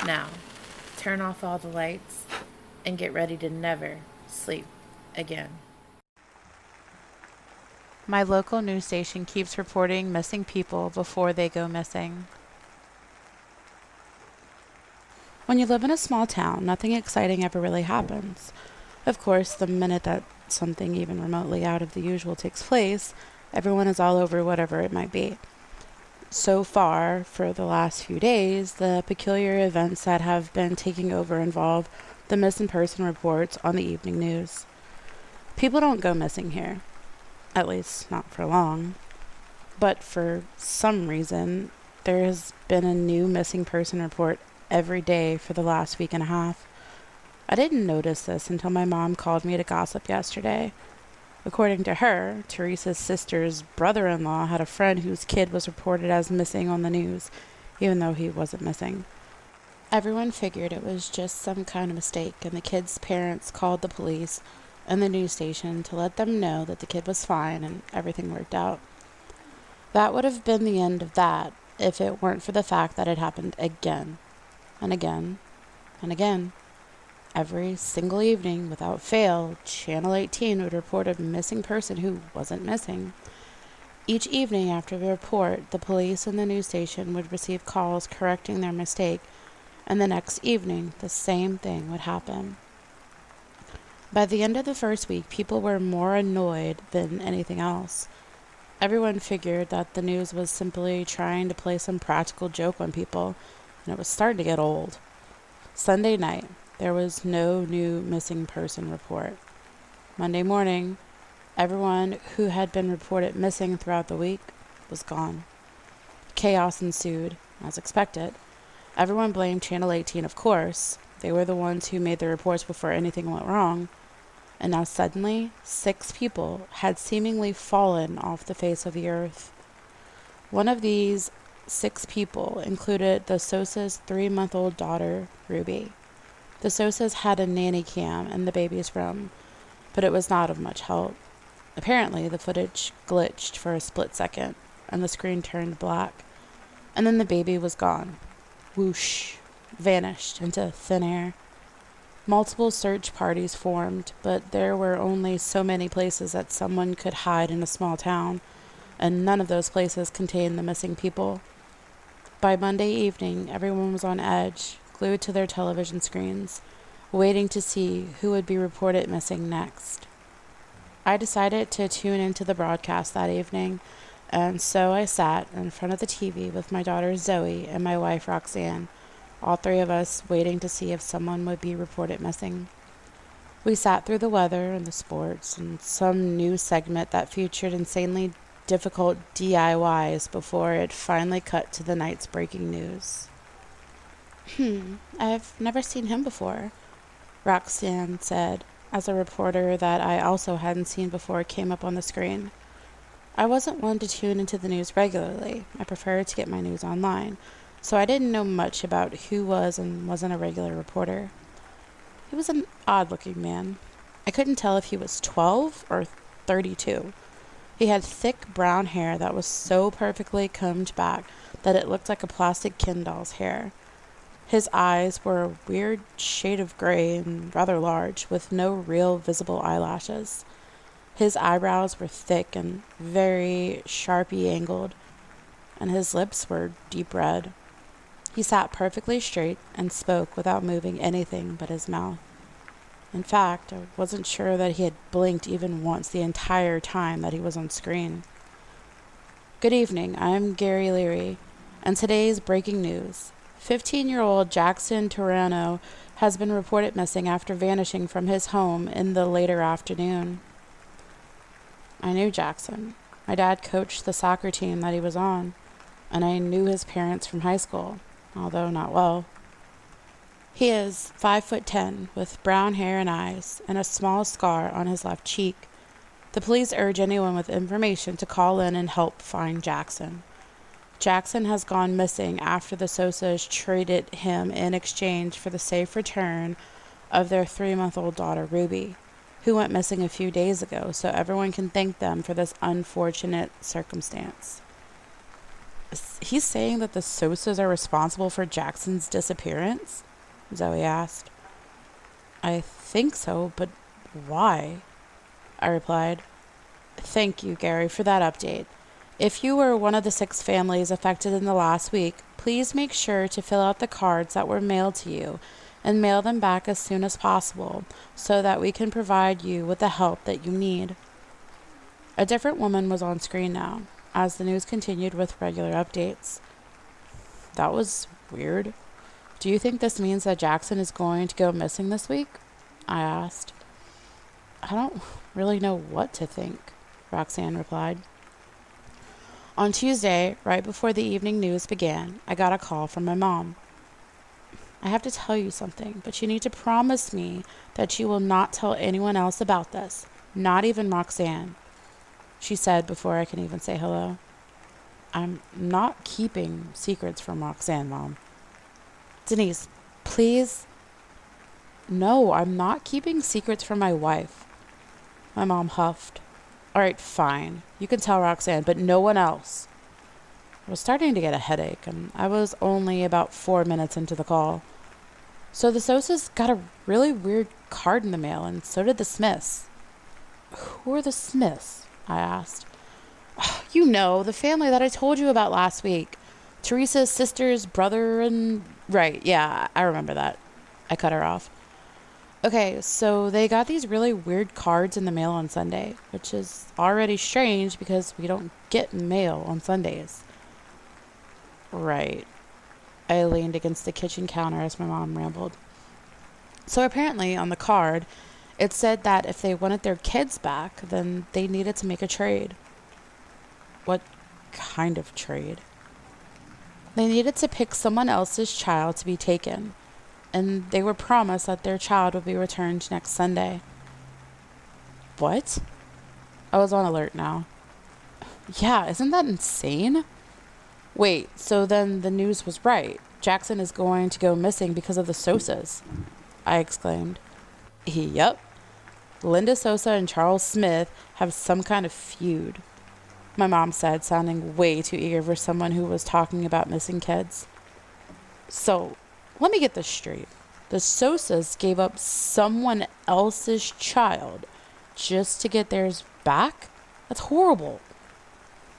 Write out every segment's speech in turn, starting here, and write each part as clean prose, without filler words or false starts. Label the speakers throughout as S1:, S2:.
S1: Now, turn off all the lights and get ready to never sleep again.
S2: My local news station keeps reporting missing people before they go missing. When you live in a small town, nothing exciting ever really happens. Of course, the minute that something even remotely out of the usual takes place, everyone is all over whatever it might be. So far, for the last few days, the peculiar events that have been taking over involve the missing person reports on the evening news. People don't go missing here. At least, not for long. But for some reason, there has been a new missing person report every day for the last week and a half. I didn't notice this until my mom called me to gossip yesterday. According to her, Teresa's sister's brother-in-law had a friend whose kid was reported as missing on the news, even though he wasn't missing. Everyone figured it was just some kind of mistake, and the kid's parents called the police and the news station to let them know that the kid was fine and everything worked out. That would have been the end of that if it weren't for the fact that it happened again, and again, and again. Every single evening, without fail, Channel 18 would report a missing person who wasn't missing. Each evening after the report, the police and the news station would receive calls correcting their mistake, and the next evening, the same thing would happen. By the end of the first week, people were more annoyed than anything else. Everyone figured that the news was simply trying to play some practical joke on people, and it was starting to get old. Sunday night, there was no new missing person report. Monday morning, everyone who had been reported missing throughout the week was gone. Chaos ensued, as expected. Everyone blamed Channel 18, of course. They were the ones who made the reports before anything went wrong. And now suddenly, 6 people had seemingly fallen off the face of the earth. One of these 6 people included the Sosa's 3-month-old daughter, Ruby. The Sosas had a nanny cam in the baby's room, but it was not of much help. Apparently, the footage glitched for a split second, and the screen turned black. And then the baby was gone. Whoosh, vanished into thin air. Multiple search parties formed, but there were only so many places that someone could hide in a small town, and none of those places contained the missing people. By Monday evening, everyone was on edge, glued to their television screens, waiting to see who would be reported missing next. I decided to tune into the broadcast that evening, and so I sat in front of the TV with my daughter Zoe and my wife Roxanne, all 3 of us waiting to see if someone would be reported missing. We sat through the weather and the sports and some new segment that featured insanely difficult DIYs before it finally cut to the night's breaking news. I've never seen him before, Roxanne said, as a reporter that I also hadn't seen before came up on the screen. I wasn't one to tune into the news regularly. I preferred to get my news online, so I didn't know much about who was and wasn't a regular reporter. He was an odd-looking man. I couldn't tell if he was 12 or 32. He had thick brown hair that was so perfectly combed back that it looked like a plastic Ken doll's hair. His eyes were a weird shade of gray and rather large, with no real visible eyelashes. His eyebrows were thick and very sharply angled, and his lips were deep red. He sat perfectly straight and spoke without moving anything but his mouth. In fact, I wasn't sure that he had blinked even once the entire time that he was on screen. Good evening, I'm Gary Leary, and today's breaking news. 15-year-old Jackson Turano has been reported missing after vanishing from his home in the later afternoon. I knew Jackson. My dad coached the soccer team that he was on, and I knew his parents from high school, although not well. He is 5'10", with brown hair and eyes, and a small scar on his left cheek. The police urge anyone with information to call in and help find Jackson. Jackson has gone missing after the Sosas traded him in exchange for the safe return of their 3-month-old daughter, Ruby, who went missing a few days ago, so everyone can thank them for this unfortunate circumstance. He's saying that the Sosas are responsible for Jackson's disappearance? Zoe asked. I think so, but why? I replied. Thank you, Gary, for that update. If you were one of the 6 families affected in the last week, please make sure to fill out the cards that were mailed to you and mail them back as soon as possible so that we can provide you with the help that you need. A different woman was on screen now, as the news continued with regular updates. That was weird. Do you think this means that Jackson is going to go missing this week? I asked. I don't really know what to think, Roxanne replied. On Tuesday, right before the evening news began, I got a call from my mom. I have to tell you something, but you need to promise me that you will not tell anyone else about this, not even Roxanne, she said before I can even say hello. I'm not keeping secrets from Roxanne, Mom. Denise, please. No, I'm not keeping secrets from my wife. My mom huffed. All right, fine. You can tell Roxanne, but no one else. I was starting to get a headache, and I was only about 4 minutes into the call. So the Sosas got a really weird card in the mail, and so did the Smiths. Who are the Smiths? I asked. Oh, you know, the family that I told you about last week. Teresa's sister's brother and... Right, yeah, I remember that. I cut her off. Okay, so they got these really weird cards in the mail on Sunday, which is already strange because we don't get mail on Sundays. Right. I leaned against the kitchen counter as my mom rambled. So apparently on the card, it said that if they wanted their kids back, then they needed to make a trade. What kind of trade? They needed to pick someone else's child to be taken, and they were promised that their child would be returned next Sunday. What? I was on alert now. Yeah, isn't that insane? Wait, so then the news was right. Jackson is going to go missing because of the Sosas, I exclaimed. Yep. Linda Sosa and Charles Smith have some kind of feud, my mom said, sounding way too eager for someone who was talking about missing kids. So, let me get this straight. The Sosas gave up someone else's child just to get theirs back? That's horrible.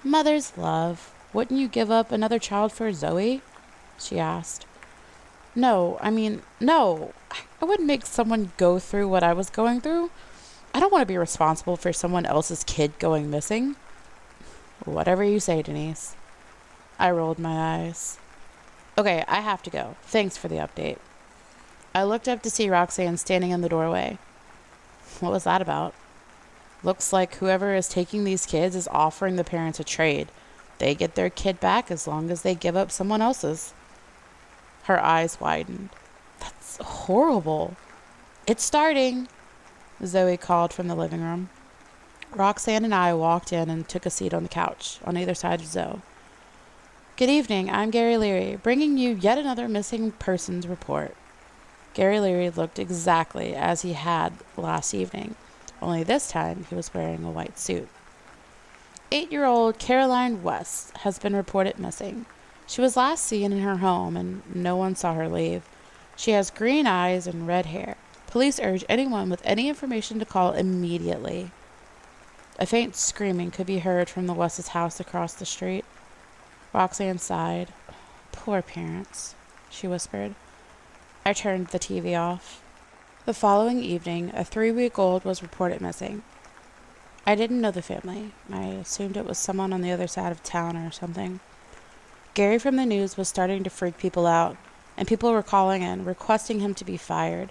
S2: Mother's love. Wouldn't you give up another child for Zoe? She asked. No. I wouldn't make someone go through what I was going through. I don't want to be responsible for someone else's kid going missing. Whatever you say, Denise. I rolled my eyes. Okay, I have to go. Thanks for the update. I looked up to see Roxanne standing in the doorway. What was that about? Looks like whoever is taking these kids is offering the parents a trade. They get their kid back as long as they give up someone else's. Her eyes widened. That's horrible. It's starting, Zoe called from the living room. Roxanne and I walked in and took a seat on the couch on either side of Zoe. Good evening, I'm Gary Leary, bringing you yet another missing persons report. Gary Leary looked exactly as he had last evening, only this time he was wearing a white suit. 8-year-old Caroline West has been reported missing. She was last seen in her home, and no one saw her leave. She has green eyes and red hair. Police urge anyone with any information to call immediately. A faint screaming could be heard from the West's house across the street. Roxanne sighed. Poor parents, she whispered. I turned the TV off. The following evening, a 3-week-old was reported missing. I didn't know the family. I assumed it was someone on the other side of town or something. Gary from the news was starting to freak people out, and people were calling in, requesting him to be fired.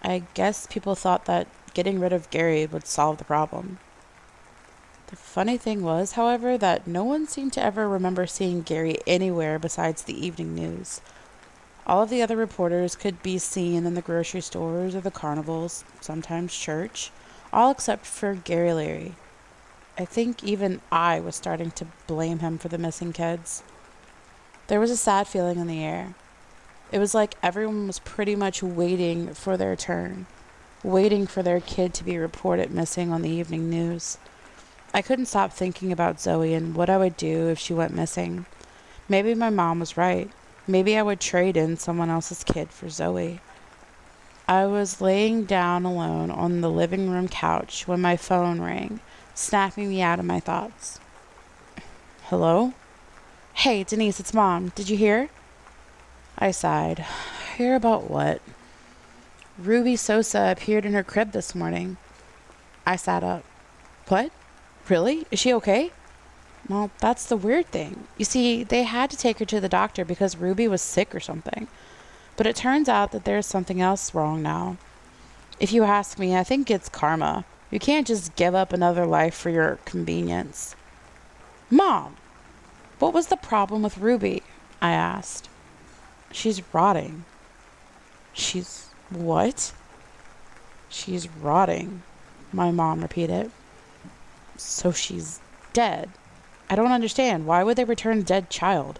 S2: I guess people thought that getting rid of Gary would solve the problem. The funny thing was, however, that no one seemed to ever remember seeing Gary anywhere besides the evening news. All of the other reporters could be seen in the grocery stores or the carnivals, sometimes church, all except for Gary Leary. I think even I was starting to blame him for the missing kids. There was a sad feeling in the air. It was like everyone was pretty much waiting for their turn, waiting for their kid to be reported missing on the evening news. I couldn't stop thinking about Zoe and what I would do if she went missing. Maybe my mom was right. Maybe I would trade in someone else's kid for Zoe. I was laying down alone on the living room couch when my phone rang, snapping me out of my thoughts. Hello? Hey, Denise, it's Mom. Did you hear? I sighed. Hear about what? Ruby Sosa appeared in her crib this morning. I sat up. What? Really? Is she okay? Well, that's the weird thing. You see, they had to take her to the doctor because Ruby was sick or something. But it turns out that there's something else wrong now. If you ask me, I think it's karma. You can't just give up another life for your convenience. Mom, what was the problem with Ruby? I asked. She's rotting. She's what? She's rotting, my mom repeated. So she's dead. I don't understand. Why would they return a dead child?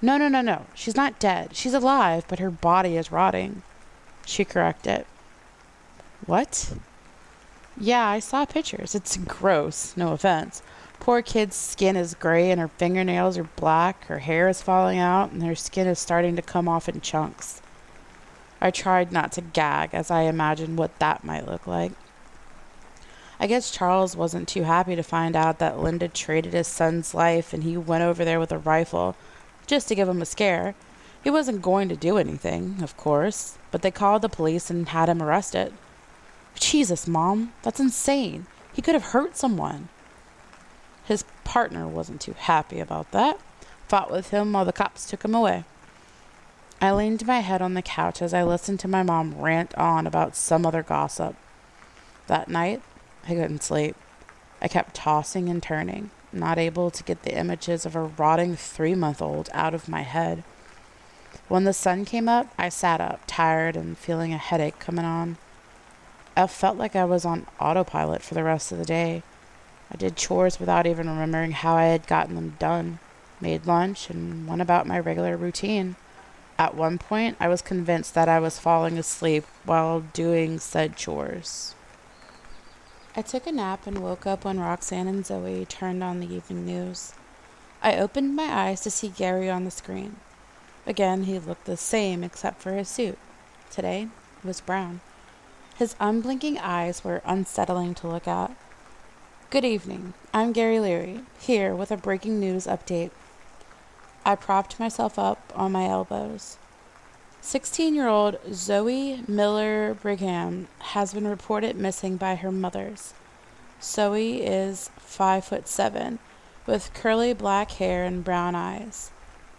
S2: No. She's not dead. She's alive, but her body is rotting. She corrected. What? Yeah, I saw pictures. It's gross. No offense. Poor kid's skin is gray and her fingernails are black. Her hair is falling out and her skin is starting to come off in chunks. I tried not to gag as I imagined what that might look like. I guess Charles wasn't too happy to find out that Linda traded his son's life and he went over there with a rifle just to give him a scare. He wasn't going to do anything, of course, but they called the police and had him arrested. Jesus, Mom, that's insane. He could have hurt someone. His partner wasn't too happy about that. Fought with him while the cops took him away. I leaned my head on the couch as I listened to my mom rant on about some other gossip. That night, I couldn't sleep. I kept tossing and turning, not able to get the images of a rotting 3-month-old out of my head. When the sun came up, I sat up, tired and feeling a headache coming on. I felt like I was on autopilot for the rest of the day. I did chores without even remembering how I had gotten them done, made lunch, and went about my regular routine. At one point, I was convinced that I was falling asleep while doing said chores. I took a nap and woke up when Roxanne and Zoe turned on the evening news. I opened my eyes to see Gary on the screen. Again, he looked the same except for his suit. Today, it was brown. His unblinking eyes were unsettling to look at. Good evening. I'm Gary Leary, here with a breaking news update. I propped myself up on my elbows. 16-year-old Zoe Miller Brigham has been reported missing by her mothers. Zoe is 5'7", with curly black hair and brown eyes.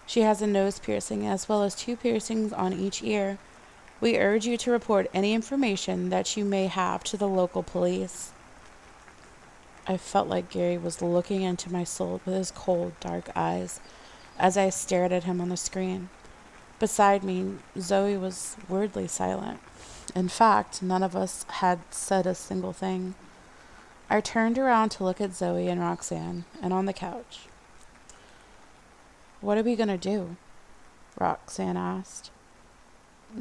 S2: She has a nose piercing as well as 2 piercings on each ear. We urge you to report any information that you may have to the local police. I felt like Gary was looking into my soul with his cold, dark eyes as I stared at him on the screen. Beside me, Zoe was weirdly silent. In fact, none of us had said a single thing. I turned around to look at Zoe and Roxanne, and on the couch. What are we going to do? Roxanne asked.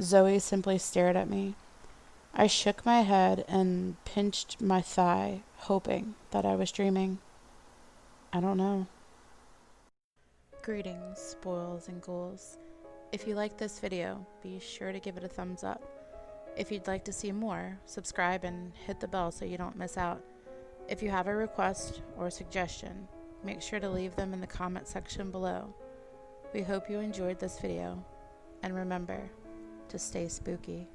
S2: Zoe simply stared at me. I shook my head and pinched my thigh, hoping that I was dreaming. I don't know. Greetings, spoils and ghouls. If you like this video, be sure to give it a thumbs up. If you'd like to see more, subscribe and hit the bell so you don't miss out. If you have a request or suggestion, make sure to leave them in the comment section below. We hope you enjoyed this video, and remember to stay spooky.